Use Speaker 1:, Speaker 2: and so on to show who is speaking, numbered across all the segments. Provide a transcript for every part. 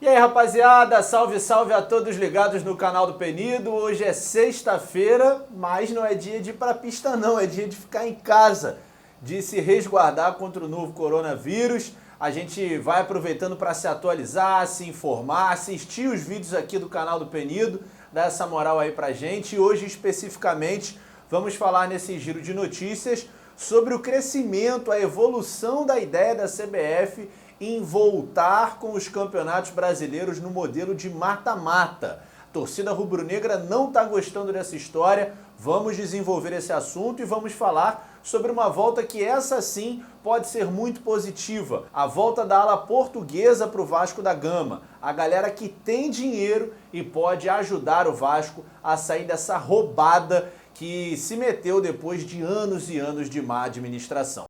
Speaker 1: E aí, rapaziada, salve, salve a todos ligados no canal do Penido. Hoje é sexta-feira, mas não é dia de ir pra pista não, é dia de ficar em casa, de se resguardar contra o novo coronavírus. A gente vai aproveitando para se atualizar, se informar, assistir os vídeos aqui do canal do Penido, dar essa moral aí pra gente. E hoje, especificamente, vamos falar nesse giro de notícias sobre o crescimento, a evolução da ideia da CBF em voltar com os campeonatos brasileiros no modelo de mata-mata. A torcida rubro-negra não está gostando dessa história, vamos desenvolver esse assunto e vamos falar sobre uma volta que essa sim pode ser muito positiva. A volta da ala portuguesa para o Vasco da Gama. A galera que tem dinheiro e pode ajudar o Vasco a sair dessa roubada que se meteu depois de anos e anos de má administração.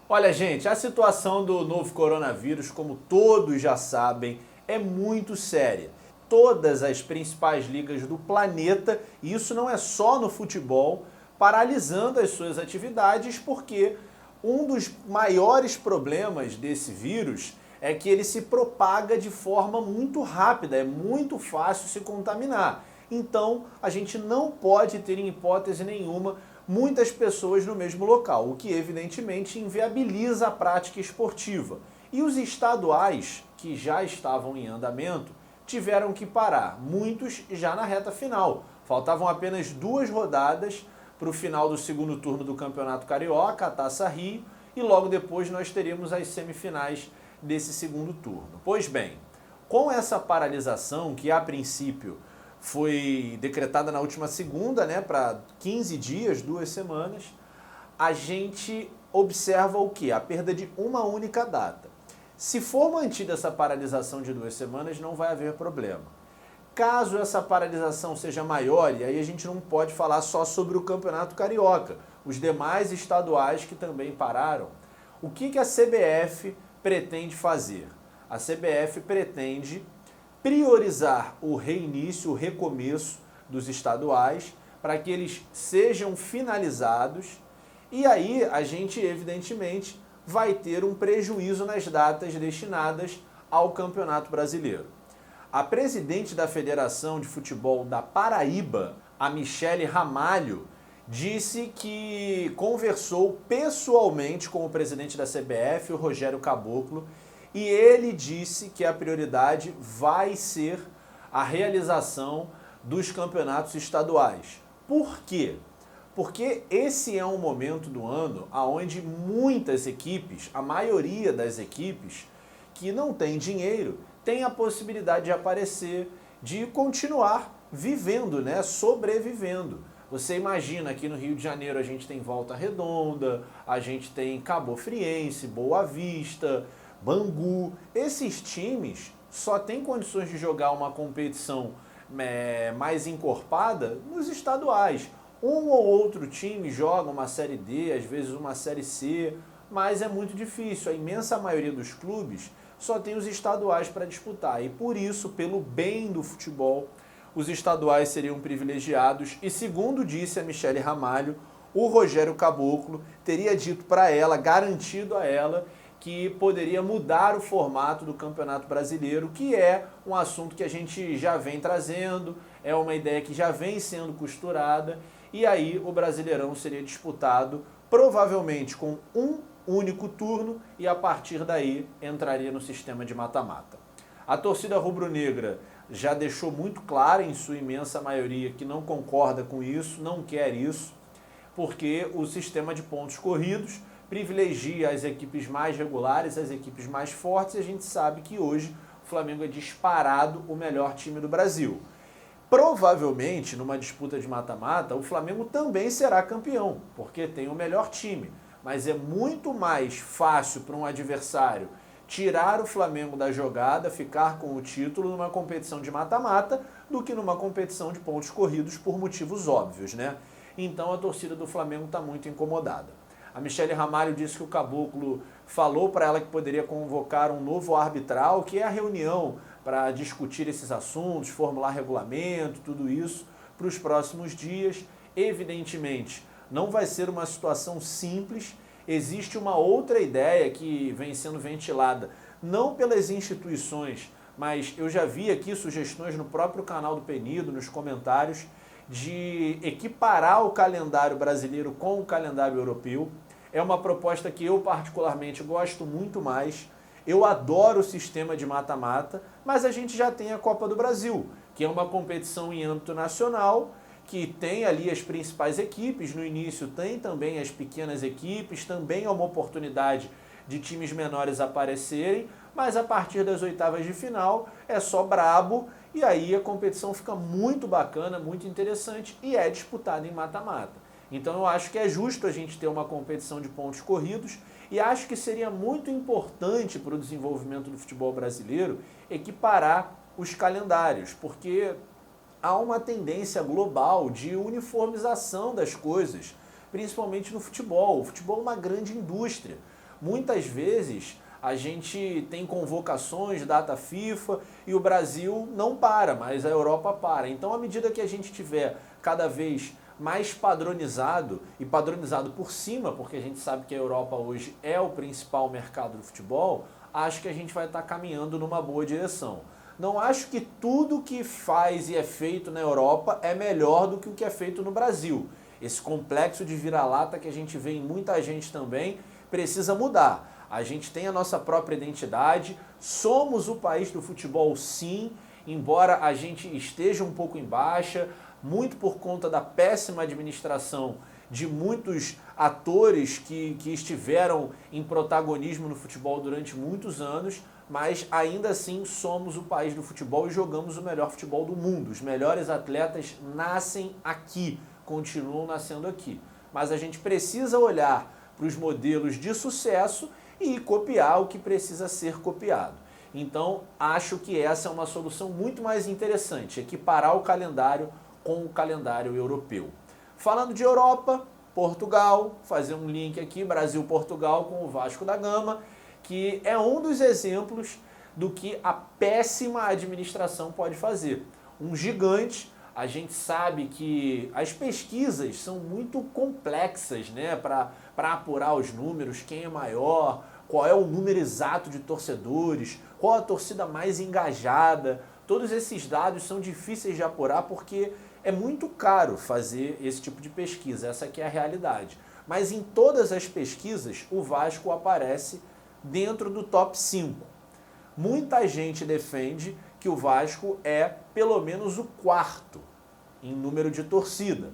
Speaker 1: Olha, gente, a situação do novo coronavírus, como todos já sabem, é muito séria. Todas as principais ligas do planeta, e isso não é só no futebol, paralisando as suas atividades, porque um dos maiores problemas desse vírus é que ele se propaga de forma muito rápida, é muito fácil se contaminar. Então, a gente não pode ter, em hipótese nenhuma, muitas pessoas no mesmo local, o que evidentemente inviabiliza a prática esportiva. E os estaduais, que já estavam em andamento, tiveram que parar, muitos já na reta final. Faltavam apenas 2 rodadas para o final do segundo turno do Campeonato Carioca, a Taça Rio, e logo depois nós teríamos as semifinais desse segundo turno. Pois bem, com essa paralisação, que a princípio foi decretada na última segunda, para 15 dias, 2 semanas, a gente observa o quê? A perda de uma única data. Se for mantida essa paralisação de 2 semanas, não vai haver problema. Caso essa paralisação seja maior, e aí a gente não pode falar só sobre o Campeonato Carioca, os demais estaduais que também pararam, o que a CBF pretende fazer? A CBF pretende priorizar o reinício, o recomeço dos estaduais, para que eles sejam finalizados, e aí a gente, evidentemente, vai ter um prejuízo nas datas destinadas ao Campeonato Brasileiro. A presidente da Federação de Futebol da Paraíba, a Michele Ramalho, disse que conversou pessoalmente com o presidente da CBF, o Rogério Caboclo, e ele disse que a prioridade vai ser a realização dos campeonatos estaduais. Por quê? Porque esse é um momento do ano onde muitas equipes, a maioria das equipes que não tem dinheiro, tem a possibilidade de aparecer, de continuar vivendo, sobrevivendo. Você imagina, aqui no Rio de Janeiro a gente tem Volta Redonda, a gente tem Cabofriense, Boa Vista, Bangu. Esses times só têm condições de jogar uma competição mais encorpada nos estaduais. Um ou outro time joga uma Série D, às vezes uma Série C, mas é muito difícil. A imensa maioria dos clubes só tem os estaduais para disputar. E por isso, pelo bem do futebol, os estaduais seriam privilegiados. E segundo disse a Michele Ramalho, o Rogério Caboclo teria dito para ela, garantido a ela, que poderia mudar o formato do Campeonato Brasileiro, que é um assunto que a gente já vem trazendo, é uma ideia que já vem sendo costurada, e aí o Brasileirão seria disputado provavelmente com um único turno e a partir daí entraria no sistema de mata-mata. A torcida rubro-negra já deixou muito claro, em sua imensa maioria, que não concorda com isso, não quer isso, porque o sistema de pontos corridos privilegia as equipes mais regulares, as equipes mais fortes, e a gente sabe que hoje o Flamengo é disparado o melhor time do Brasil. Provavelmente, numa disputa de mata-mata, o Flamengo também será campeão, porque tem o melhor time, mas é muito mais fácil para um adversário tirar o Flamengo da jogada, ficar com o título numa competição de mata-mata, do que numa competição de pontos corridos por motivos óbvios, Então a torcida do Flamengo está muito incomodada. A Michele Ramalho disse que o Caboclo falou para ela que poderia convocar um novo arbitral, que é a reunião para discutir esses assuntos, formular regulamento, tudo isso, para os próximos dias. Evidentemente, não vai ser uma situação simples existe uma outra ideia que vem sendo ventilada, não pelas instituições, mas eu já vi aqui sugestões no próprio canal do Penido, nos comentários, de equiparar o calendário brasileiro com o calendário europeu. É uma proposta que eu particularmente gosto muito mais. Eu adoro o sistema de mata-mata, mas a gente já tem a Copa do Brasil, que é uma competição em âmbito nacional, que tem ali as principais equipes, no início tem também as pequenas equipes, também é uma oportunidade de times menores aparecerem, mas a partir das oitavas de final é só brabo e aí a competição fica muito bacana, muito interessante e é disputada em mata-mata. Então eu acho que é justo a gente ter uma competição de pontos corridos e acho que seria muito importante para o desenvolvimento do futebol brasileiro equiparar os calendários, porque há uma tendência global de uniformização das coisas, principalmente no futebol. O futebol é uma grande indústria. Muitas vezes a gente tem convocações, data FIFA, e o Brasil não para, mas a Europa para. Então, à medida que a gente tiver cada vez mais padronizado, e padronizado por cima, porque a gente sabe que a Europa hoje é o principal mercado do futebol, acho que a gente vai estar caminhando numa boa direção. Não acho que tudo que faz e é feito na Europa é melhor do que o que é feito no Brasil. Esse complexo de vira-lata que a gente vê em muita gente também precisa mudar. A gente tem a nossa própria identidade, somos o país do futebol sim, embora a gente esteja um pouco em baixa, muito por conta da péssima administração de muitos atores que estiveram em protagonismo no futebol durante muitos anos, mas ainda assim somos o país do futebol e jogamos o melhor futebol do mundo. Os melhores atletas nascem aqui, continuam nascendo aqui. Mas a gente precisa olhar para os modelos de sucesso e copiar o que precisa ser copiado. Então, acho que essa é uma solução muito mais interessante, equiparar o calendário com o calendário europeu. Falando de Europa, Portugal, fazer um link aqui, Brasil-Portugal com o Vasco da Gama, que é um dos exemplos do que a péssima administração pode fazer. Um gigante, a gente sabe que as pesquisas são muito complexas, né, para apurar os números, quem é maior, qual é o número exato de torcedores, qual a torcida mais engajada. Todos esses dados são difíceis de apurar porque é muito caro fazer esse tipo de pesquisa, essa aqui é a realidade. Mas em todas as pesquisas, o Vasco aparece dentro do top 5. Muita gente defende que o Vasco é pelo menos o quarto em número de torcida.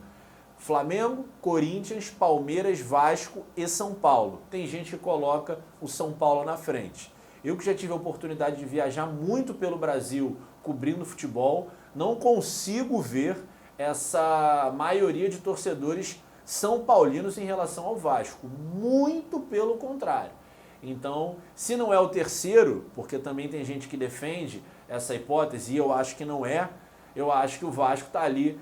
Speaker 1: Flamengo, Corinthians, Palmeiras, Vasco e São Paulo. Tem gente que coloca o São Paulo na frente. Eu que já tive a oportunidade de viajar muito pelo Brasil cobrindo futebol, não consigo ver essa maioria de torcedores são paulinos em relação ao Vasco. Muito pelo contrário. Então, se não é o terceiro, porque também tem gente que defende essa hipótese, e eu acho que não é, eu acho que o Vasco está ali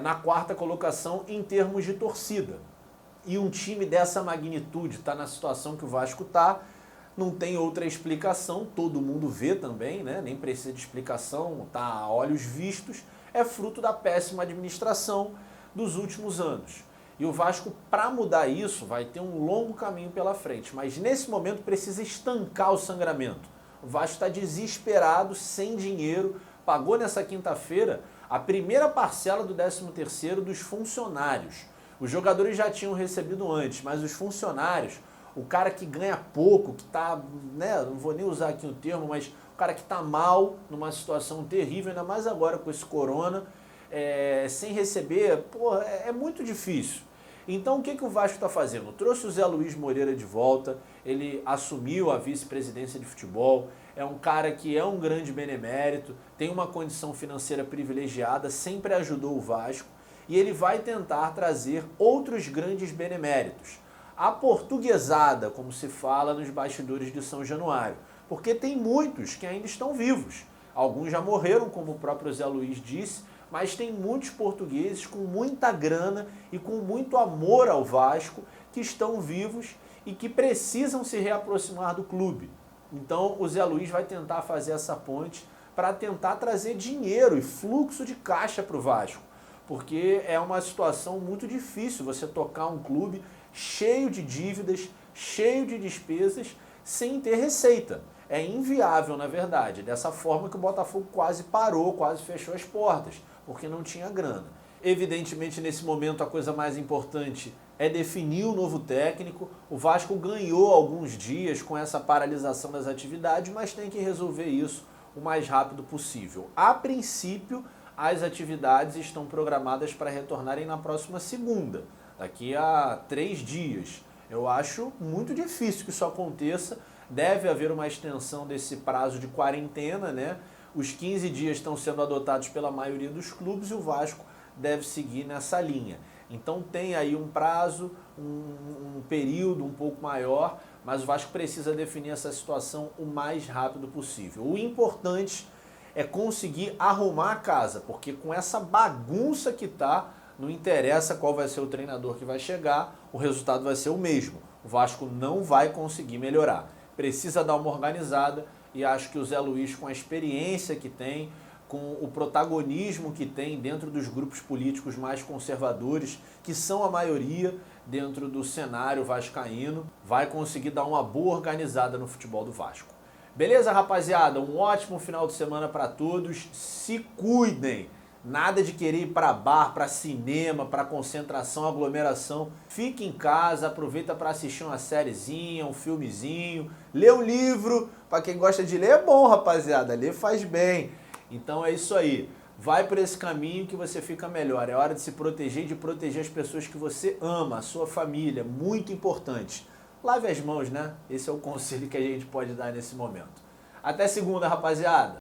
Speaker 1: na quarta colocação em termos de torcida. E um time dessa magnitude está na situação que o Vasco está, não tem outra explicação, todo mundo vê também, né? Nem precisa de explicação, está a olhos vistos, é fruto da péssima administração dos últimos anos. E o Vasco, para mudar isso, vai ter um longo caminho pela frente. Mas nesse momento precisa estancar o sangramento. O Vasco está desesperado, sem dinheiro. Pagou nessa quinta-feira a primeira parcela do 13º dos funcionários. Os jogadores já tinham recebido antes, mas os funcionários, o cara que ganha pouco, que está, né, não vou nem usar aqui o termo, mas o cara que está mal, numa situação terrível, ainda mais agora com esse corona, sem receber, pô, é muito difícil. Então o que o Vasco está fazendo? Trouxe o Zé Luiz Moreira de volta, ele assumiu a vice-presidência de futebol, é um cara que é um grande benemérito, tem uma condição financeira privilegiada, sempre ajudou o Vasco, e ele vai tentar trazer outros grandes beneméritos. A portuguesada, como se fala nos bastidores de São Januário, porque tem muitos que ainda estão vivos. Alguns já morreram, como o próprio Zé Luiz disse, mas tem muitos portugueses com muita grana e com muito amor ao Vasco que estão vivos e que precisam se reaproximar do clube. Então o Zé Luiz vai tentar fazer essa ponte para tentar trazer dinheiro e fluxo de caixa para o Vasco, porque é uma situação muito difícil você tocar um clube cheio de dívidas, cheio de despesas, sem ter receita. É inviável, na verdade. Dessa forma que o Botafogo quase parou, quase fechou as portas, porque não tinha grana. Evidentemente, nesse momento, a coisa mais importante é definir o novo técnico. O Vasco ganhou alguns dias com essa paralisação das atividades, mas tem que resolver isso o mais rápido possível. A princípio, as atividades estão programadas para retornarem na próxima segunda, daqui a 3 dias. Eu acho muito difícil que isso aconteça. Deve haver uma extensão desse prazo de quarentena, né? Os 15 dias estão sendo adotados pela maioria dos clubes e o Vasco deve seguir nessa linha. Então tem aí um prazo, um período um pouco maior, mas o Vasco precisa definir essa situação o mais rápido possível. O importante é conseguir arrumar a casa, porque com essa bagunça que tá, não interessa qual vai ser o treinador que vai chegar, o resultado vai ser o mesmo. O Vasco não vai conseguir melhorar. Precisa dar uma organizada e acho que o Zé Luiz, com a experiência que tem, com o protagonismo que tem dentro dos grupos políticos mais conservadores, que são a maioria dentro do cenário vascaíno, vai conseguir dar uma boa organizada no futebol do Vasco. Beleza, rapaziada? Um ótimo final de semana para todos. Se cuidem! Nada de querer ir para bar, para cinema, para concentração, aglomeração. Fique em casa, aproveita para assistir uma sériezinha, um filmezinho, lê um livro. Para quem gosta de ler é bom, rapaziada. Ler faz bem. Então é isso aí. Vai por esse caminho que você fica melhor. É hora de se proteger e de proteger as pessoas que você ama, a sua família. Muito importante. Lave as mãos, né? Esse é o conselho que a gente pode dar nesse momento. Até segunda, rapaziada.